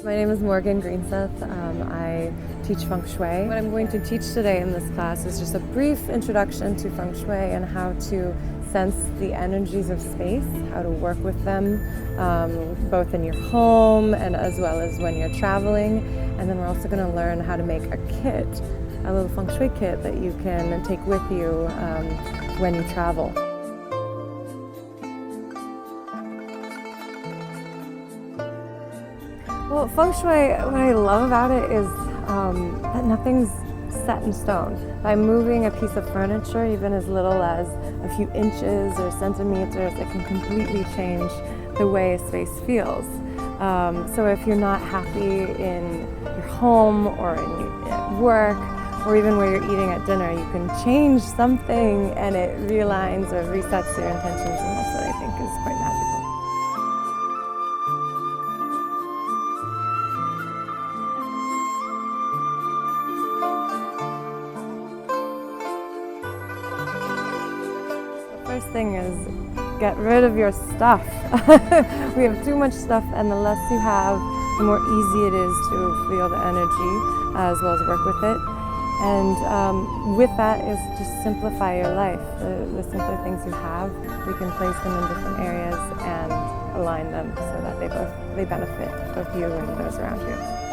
My name is Morgan Greenseth. I teach Feng Shui. What I'm going to teach today in this class is just a brief introduction to Feng Shui and how to sense the energies of space, how to work with them, both in your home and as well as when you're traveling. And then we're also going to learn how to make a kit, a little Feng Shui kit that you can take with you when you travel. Well, Feng Shui, what I love about it is that nothing's set in stone. By moving a piece of furniture, even as little as a few inches or centimeters, it can completely change the way a space feels. So if you're not happy in your home or in work, or even where you're eating at dinner, you can change something and it realigns or resets your intentions, and that's what I think is quite magical. First thing is get rid of your stuff. We have too much stuff, and the less you have, the more easy it is to feel the energy as well as work with it. And with that is just simplify your life. The simpler things you have, we can place them in different areas and align them so that they benefit both you and those around you.